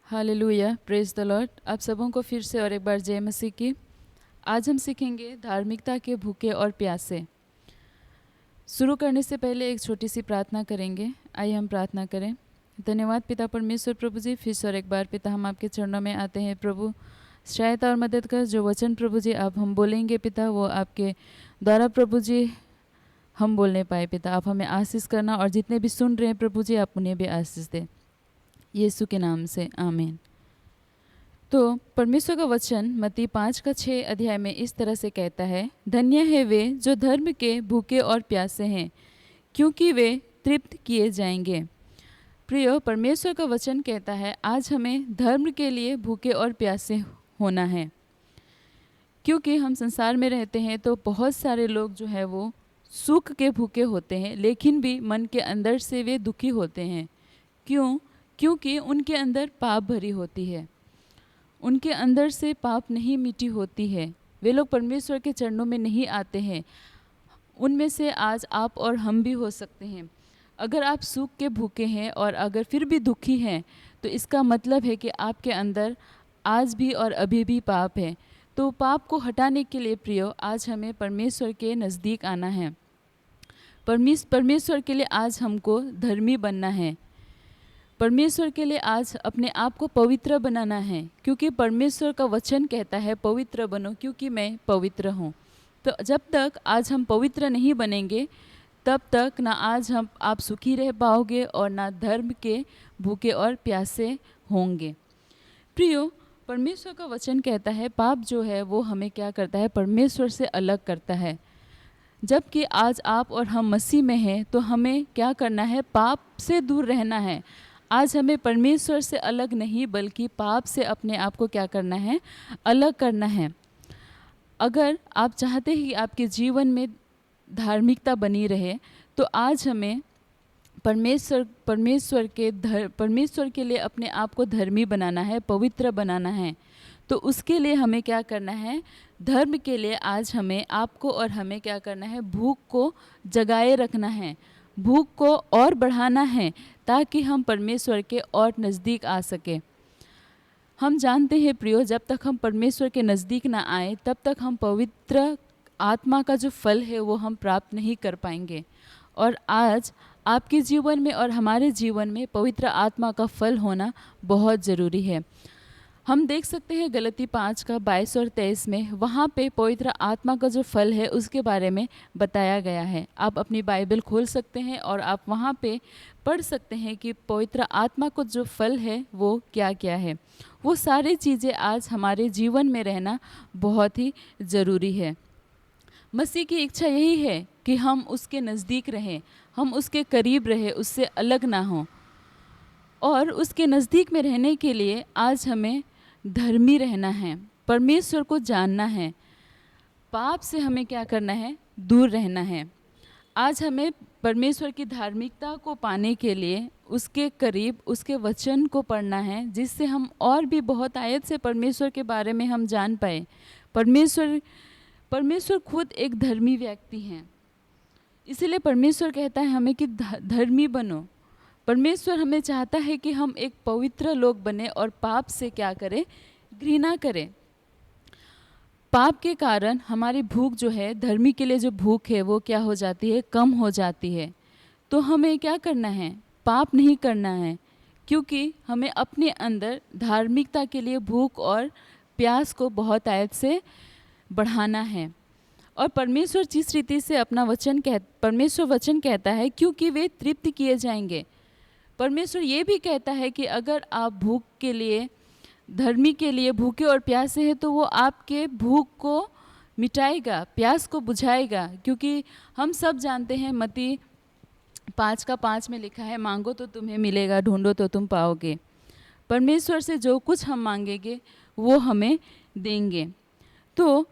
Hallelujah, praise the Lord. आप सबों को फिर से और एक बार जय मसीह की। आज हम सीखेंगे धार्मिकता के भूखे और प्यासे। शुरू करने से पहले एक छोटी सी प्रार्थना करेंगे। आइए हम प्रार्थना करें। धन्यवाद पिता परमेश्वर प्रभु जी, फिर से और एक बार पिता हम आपके चरणों में आते हैं। प्रभु सहायता और मदद कर, जो वचन प्रभु जी आप हम बोलेंगे पिता, वो आपके द्वारा प्रभु जी हम बोलने पाए। पिता आप हमें आशीष करना, और जितने भी सुन रहे हैं प्रभु जी आप उन्हें भी आशीष दें, यीशु के नाम से आमीन। तो परमेश्वर का वचन मत्ती 5:6 अध्याय में इस तरह से कहता है, धन्य है वे जो धर्म के भूखे और प्यासे हैं, क्योंकि वे तृप्त किए जाएंगे। प्रियो, परमेश्वर का वचन कहता है आज हमें धर्म के लिए भूखे और प्यासे होना है। क्योंकि हम संसार में रहते हैं तो बहुत सारे लोग जो है वो सुख के भूखे होते हैं, लेकिन भी मन के अंदर से वे दुखी होते हैं। क्यों? क्योंकि उनके अंदर पाप भरी होती है, उनके अंदर से पाप नहीं मिटी होती है। वे लोग परमेश्वर के चरणों में नहीं आते हैं। उनमें से आज आप और हम भी हो सकते हैं। अगर आप सुख के भूखे हैं और अगर फिर भी दुखी हैं, तो इसका मतलब है कि आपके अंदर आज भी और अभी भी पाप है। तो पाप को हटाने के लिए प्रियो, आज हमें परमेश्वर के नज़दीक आना है। परमेश्वर के लिए आज हमको धर्मी बनना है। परमेश्वर के लिए आज अपने आप को पवित्र बनाना है, क्योंकि परमेश्वर का वचन कहता है पवित्र बनो क्योंकि मैं पवित्र हूँ। तो जब तक आज हम पवित्र नहीं बनेंगे, तब तक ना आज आप सुखी रह पाओगे और ना धर्म के भूखे और प्यासे होंगे। प्रियो, परमेश्वर का वचन कहता है पाप जो है वो हमें क्या करता है, परमेश्वर से अलग करता है। जबकि आज आप और हम मसीह में हैं, तो हमें क्या करना है, पाप से दूर रहना है। आज हमें परमेश्वर से अलग नहीं बल्कि पाप से अपने आप को क्या करना है, अलग करना है। अगर आप चाहते हैं कि आपके जीवन में धार्मिकता बनी रहे, तो आज हमें परमेश्वर के लिए अपने आप को धर्मी बनाना है, पवित्र बनाना है। तो उसके लिए हमें क्या करना है, धर्म के लिए आज हमें आपको और हमें क्या करना है, भूख को जगाए रखना है, भूख को और बढ़ाना है, ताकि हम परमेश्वर के और नज़दीक आ सके। हम जानते हैं प्रियो, जब तक हम परमेश्वर के नज़दीक ना आए, तब तक हम पवित्र आत्मा का जो फल है वो हम प्राप्त नहीं कर पाएंगे। और आज आपके जीवन में और हमारे जीवन में पवित्र आत्मा का फल होना बहुत ज़रूरी है। हम देख सकते हैं गलती 5:22 और 23 में, वहाँ पे पवित्र आत्मा का जो फल है उसके बारे में बताया गया है। आप अपनी बाइबल खोल सकते हैं और आप वहाँ पे पढ़ सकते हैं कि पवित्र आत्मा को जो फल है वो क्या क्या है। वो सारी चीज़ें आज हमारे जीवन में रहना बहुत ही ज़रूरी है। मसीह की इच्छा यही है कि हम उसके नज़दीक रहें, हम उसके करीब रहें, उससे अलग ना हों। और उसके नज़दीक में रहने के लिए आज हमें धर्मी रहना है, परमेश्वर को जानना है, पाप से हमें क्या करना है, दूर रहना है। आज हमें परमेश्वर की धार्मिकता को पाने के लिए उसके करीब उसके वचन को पढ़ना है, जिससे हम और भी बहुत आयत से परमेश्वर के बारे में हम जान पाए। परमेश्वर खुद एक धर्मी व्यक्ति हैं, इसलिए परमेश्वर कहता है हमें कि धर्मी बनो। परमेश्वर हमें चाहता है कि हम एक पवित्र लोग बने और पाप से क्या करें, घृणा करें। पाप के कारण हमारी भूख जो है, धर्मी के लिए जो भूख है वो क्या हो जाती है, कम हो जाती है। तो हमें क्या करना है, पाप नहीं करना है, क्योंकि हमें अपने अंदर धार्मिकता के लिए भूख और प्यास को बहुत आयत से बढ़ाना है। और परमेश्वर जिस रीति से अपना परमेश्वर वचन कहता है क्योंकि वे तृप्त किए जाएंगे। परमेश्वर ये भी कहता है कि अगर आप भूख के लिए, धर्मी के लिए भूखे और प्यासे हैं, तो वो आपके भूख को मिटाएगा, प्यास को बुझाएगा। क्योंकि हम सब जानते हैं मत्ती 5:5 में लिखा है, मांगो तो तुम्हें मिलेगा, ढूंढो तो तुम पाओगे। परमेश्वर से जो कुछ हम मांगेंगे वो हमें देंगे। तो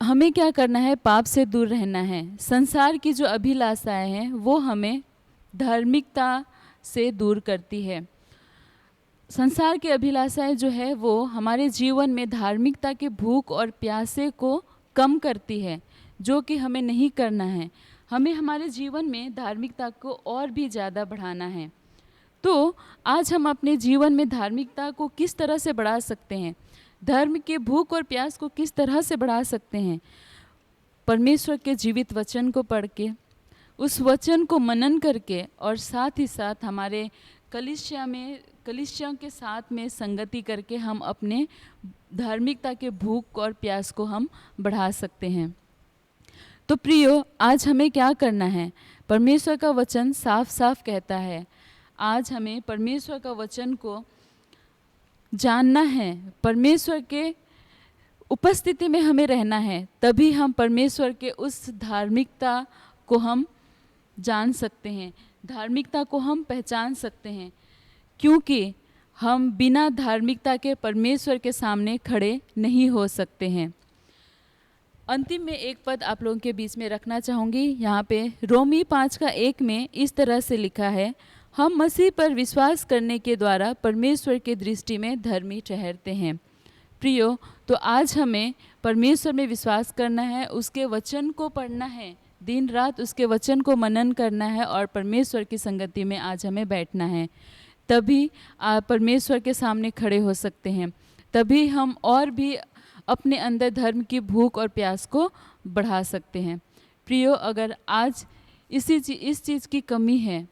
हमें क्या करना है, पाप से दूर रहना है। संसार की जो अभिलाषाएं हैं वो हमें धार्मिकता से दूर करती है। संसार की अभिलाषाएं जो है वो हमारे जीवन में धार्मिकता के भूख और प्यासे को कम करती है, जो कि हमें नहीं करना है। हमें हमारे जीवन में धार्मिकता को और भी ज़्यादा बढ़ाना है। तो आज हम अपने जीवन में धार्मिकता को किस तरह से बढ़ा सकते हैं, धर्म के भूख और प्यास को किस तरह से बढ़ा सकते हैं? परमेश्वर के जीवित वचन को पढ़ के, उस वचन को मनन करके, और साथ ही साथ हमारे कलीसिया के साथ में संगति करके हम अपने धार्मिकता के भूख और प्यास को हम बढ़ा सकते हैं। तो प्रियो, आज हमें क्या करना है? परमेश्वर का वचन साफ साफ कहता है, आज हमें परमेश्वर का वचन को जानना है, परमेश्वर के उपस्थिति में हमें रहना है, तभी हम परमेश्वर के उस धार्मिकता को हम जान सकते हैं, धार्मिकता को हम पहचान सकते हैं, क्योंकि हम बिना धार्मिकता के परमेश्वर के सामने खड़े नहीं हो सकते हैं। अंतिम में एक पद आप लोगों के बीच में रखना चाहूँगी। यहाँ पे रोमी 5:1 में इस तरह से लिखा है, हम मसीह पर विश्वास करने के द्वारा परमेश्वर की दृष्टि में धर्मी ठहरते हैं। प्रियो, तो आज हमें परमेश्वर में विश्वास करना है, उसके वचन को पढ़ना है, दिन रात उसके वचन को मनन करना है और परमेश्वर की संगति में आज हमें बैठना है। तभी आप परमेश्वर के सामने खड़े हो सकते हैं, तभी हम और भी अपने अंदर धर्म की भूख और प्यास को बढ़ा सकते हैं। प्रियो, अगर आज इस चीज़ की कमी है,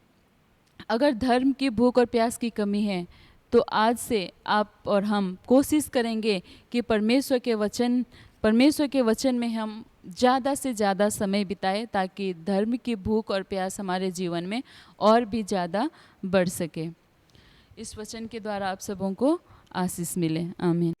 अगर धर्म की भूख और प्यास की कमी है, तो आज से आप और हम कोशिश करेंगे कि परमेश्वर के वचन में हम ज़्यादा से ज़्यादा समय बिताएं, ताकि धर्म की भूख और प्यास हमारे जीवन में और भी ज़्यादा बढ़ सके। इस वचन के द्वारा आप सबों को आशीष मिले। आमीन।